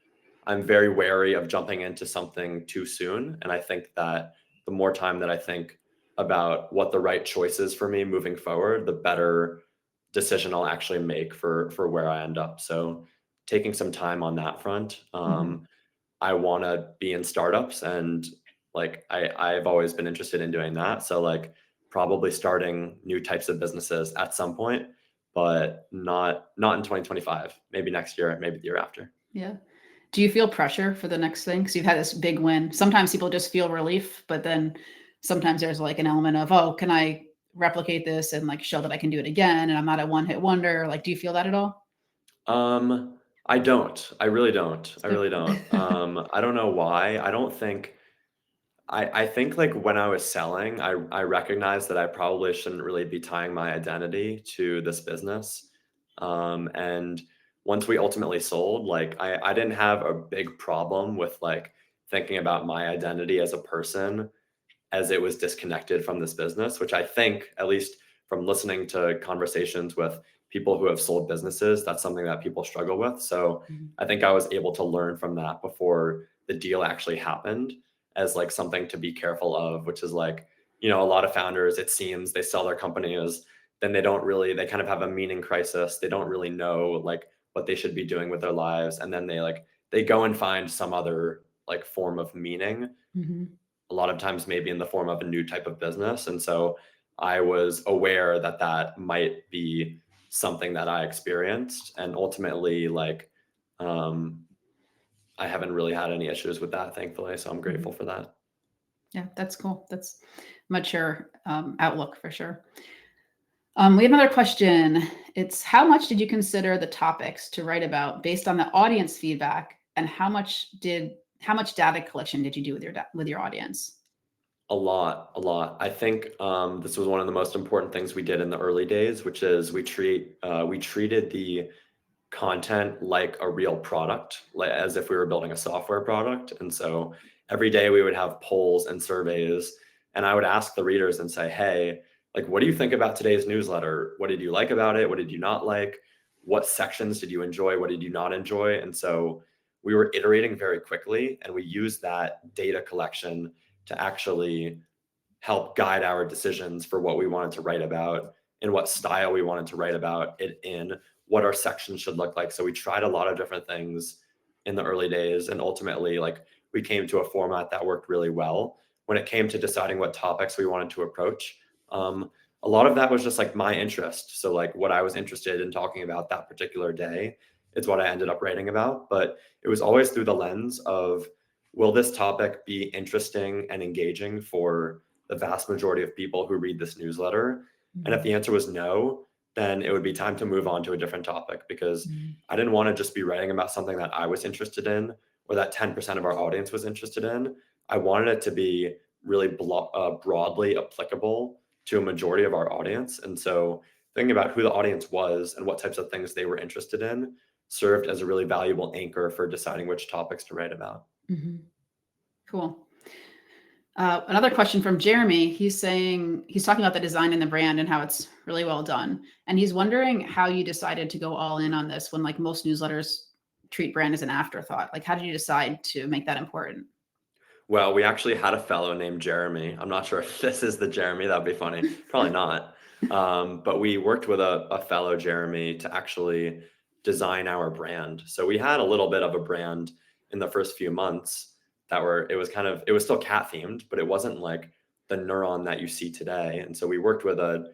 I'm very wary of jumping into something too soon. And I think that the more time that I think about what the right choice is for me moving forward, the better decision I'll actually make for where I end up. So taking some time on that front. Mhm. I want to be in startups, and like I've always been interested in doing that. So like probably starting new types of businesses at some point, but not in 2025. Maybe next year, maybe the year after. Yeah. Do you feel pressure for the next thing? Because you've had this big win. Sometimes people just feel relief, but then sometimes there's like an element of, oh, can I replicate this and like show that I can do it again? And I'm not a one hit wonder. Like, do you feel that at all? I don't. I really don't. It's I good. really don't. I don't know why. I don't think I think like when I was selling, I recognized that I probably shouldn't really be tying my identity to this business. And once we ultimately sold, like I didn't have a big problem with like thinking about my identity as a person as it was disconnected from this business, which I think, at least from listening to conversations with people who have sold businesses, that's something that people struggle with. So I think I was able to learn from that before the deal actually happened as like something to be careful of, which is like, you know, a lot of founders, it seems they sell their companies, then they kind of have a meaning crisis. They don't really know like what they should be doing with their lives. And then they go and find some other like form of meaning, Mm-hmm. a lot of times maybe in the form of a new type of business. And so I was aware that that might be something that I experienced. And ultimately, like, um, I haven't really had any issues with that, thankfully. So I'm grateful for that. Yeah, that's cool. That's mature outlook for sure. We have another question. It's how much did you consider the topics to write about based on the audience feedback, and how much data collection did you do with your audience? A lot. I think this was one of the most important things we did in the early days, which is we treated the content like a real product, like as if we were building a software product. And so every day we would have polls and surveys, and I would ask the readers and say, hey, like, what do you think about today's newsletter? What did you like about it? What did you not like? What sections did you enjoy? What did you not enjoy? And so we were iterating very quickly, and we used that data collection to actually help guide our decisions for what we wanted to write about, in what style we wanted to write about it in, what our sections should look like. So we tried a lot of different things in the early days, and ultimately like we came to a format that worked really well. When it came to deciding what topics we wanted to approach, a lot of that was just like my interest. So like what I was interested in talking about that particular day is what I ended up writing about. But it was always through the lens of, will this topic be interesting and engaging for the vast majority of people who read this newsletter? And if the answer was no, then it would be time to move on to a different topic, because I didn't want to just be writing about something that I was interested in or that 10% of our audience was interested in. I wanted it to be really broadly applicable to a majority of our audience. And so thinking about who the audience was and what types of things they were interested in served as a really valuable anchor for deciding which topics to write about. Mm-hmm. Cool. Another question from Jeremy. He's talking about the design and the brand and how it's really well done. And he's wondering how you decided to go all in on this when like most newsletters treat brand as an afterthought. Like, how did you decide to make that important? Well, we actually had a fellow named Jeremy. I'm not sure if this is the Jeremy. That'd be funny. Probably not. But we worked with a fellow Jeremy to actually design our brand. So we had a little bit of a brand in the first few months it was still cat themed, but it wasn't like the Neuron that you see today. And so we worked with a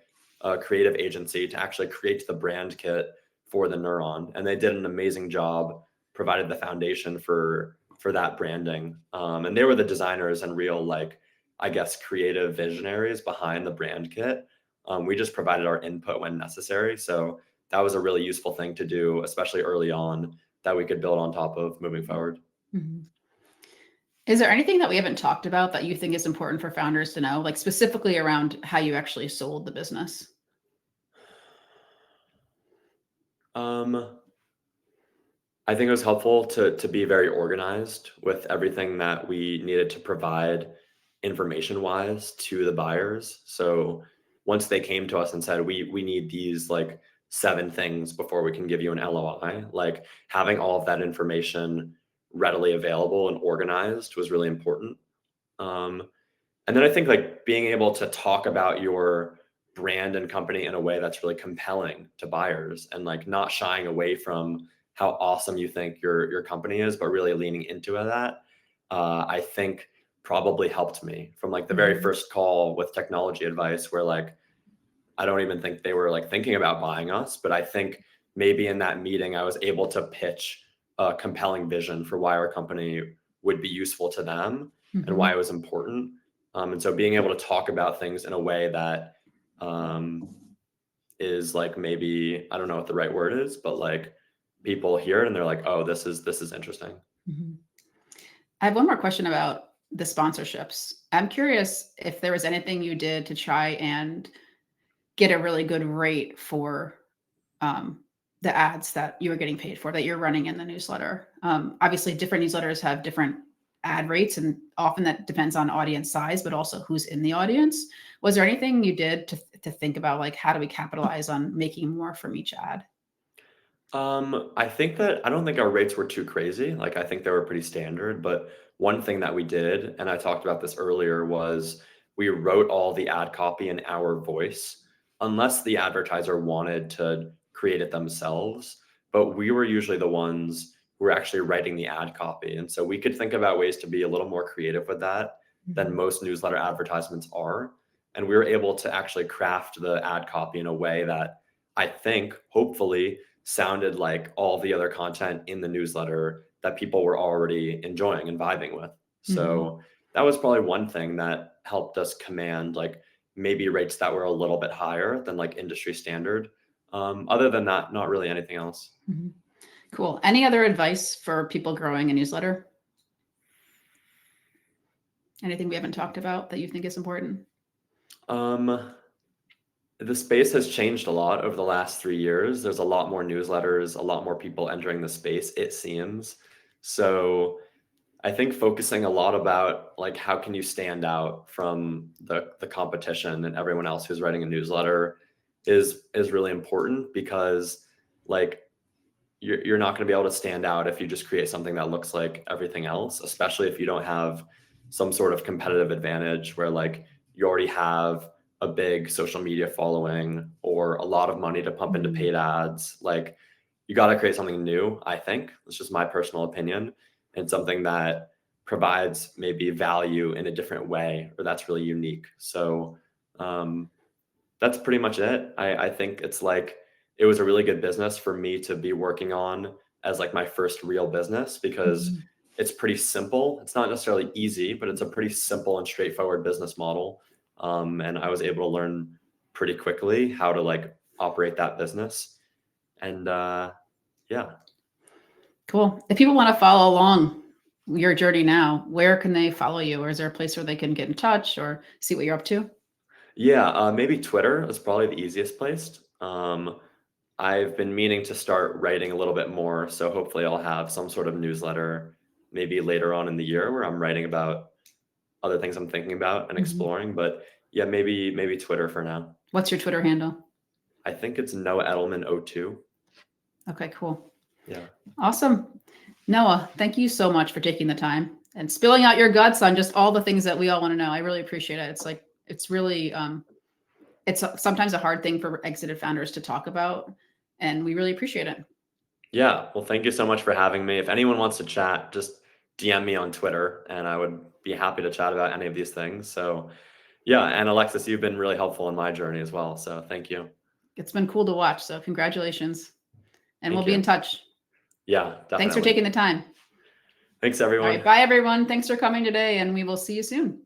creative agency to actually create the brand kit for the Neuron. And they did an amazing job, provided the foundation for that branding. And they were the designers and real, like, I guess, creative visionaries behind the brand kit. We just provided our input when necessary. So that was a really useful thing to do, especially early on, that we could build on top of moving forward. Mm-hmm. Is there anything that we haven't talked about that you think is important for founders to know, like specifically around how you actually sold the business? I think it was helpful to be very organized with everything that we needed to provide information wise to the buyers. So once they came to us and said, we need these like 7 things before we can give you an LOI, like having all of that information readily available and organized was really important. Um, and then I think like being able to talk about your brand and company in a way that's really compelling to buyers, and like not shying away from how awesome you think your company is, but really leaning into that, I think probably helped me from like the very Mm-hmm. first call with technology advice, where like I don't even think they were like thinking about buying us, but I think maybe in that meeting I was able to pitch a compelling vision for why our company would be useful to them and Mm-hmm. why it was important. And so being able to talk about things in a way that is like, maybe, I don't know what the right word is, but like people hear it and they're like, oh, this is interesting. Mm-hmm. I have one more question about the sponsorships. I'm curious if there was anything you did to try and get a really good rate for the ads that you were getting paid for, that you're running in the newsletter. Obviously, different newsletters have different ad rates, and often that depends on audience size, but also who's in the audience. Was there anything you did to to think about like how do we capitalize on making more from each ad? I think that I don't think our rates were too crazy. Like I think they were pretty standard, but one thing that we did, and I talked about this earlier, was we wrote all the ad copy in our voice, unless the advertiser wanted to create it themselves. But we were usually the ones who were actually writing the ad copy. And so we could think about ways to be a little more creative with that than Mhm. most newsletter advertisements are. And we were able to actually craft the ad copy in a way that I think, hopefully, sounded like all the other content in the newsletter that people were already enjoying and vibing with. Mhm. So that was probably one thing that helped us command like maybe rates that were a little bit higher than like industry standard. Other than that, not really anything else. Mhm. Cool. Any other advice for people growing a newsletter? Anything we haven't talked about that you think is important? Um, the space has changed a lot over the last 3 years. There's a lot more newsletters, a lot more people entering the space, it seems. So I think focusing a lot about like how can you stand out from the competition and everyone else who's writing a newsletter is really important because like you're not going to be able to stand out if you just create something that looks like everything else, especially if you don't have some sort of competitive advantage where like you already have a big social media following or a lot of money to pump into Mhm. paid ads. Like you got to create something new, I think. It's just my personal opinion, and something that provides maybe value in a different way or that's really unique. So um, that's pretty much it. I think it's like it was a really good business for me to be working on as like my first real business because Mhm. it's pretty simple. It's not necessarily easy, but it's a pretty simple and straightforward business model. And I was able to learn pretty quickly how to like operate that business. And yeah. Cool. If people want to follow along your journey now, where can they follow you? Or is there a place where they can get in touch or see what you're up to? Yeah, maybe Twitter is probably the easiest place. I've been meaning to start writing a little bit more, so hopefully I'll have some sort of newsletter maybe later on in the year where I'm writing about other things I'm thinking about and Mhm. exploring. But yeah, maybe Twitter for now. What's your Twitter handle? I think it's Noah Edelman 02. Okay, cool. Yeah. Awesome. Noah, thank you so much for taking the time and spilling out your guts on just all the things that we all want to know. I really appreciate it. It's like, it's really, sometimes a hard thing for exited founders to talk about. And we really appreciate it. Yeah. Well, thank you so much for having me. If anyone wants to chat, just DM me on Twitter and I would be happy to chat about any of these things. So yeah, and Alexis, you've been really helpful in my journey as well. So thank you. It's been cool to watch. So congratulations. And we'll Thank be in you. touch. Yeah, Thanks for definitely. taking the time. Thanks All right. everyone. Bye, everyone. Thanks for coming today. And we will see you soon.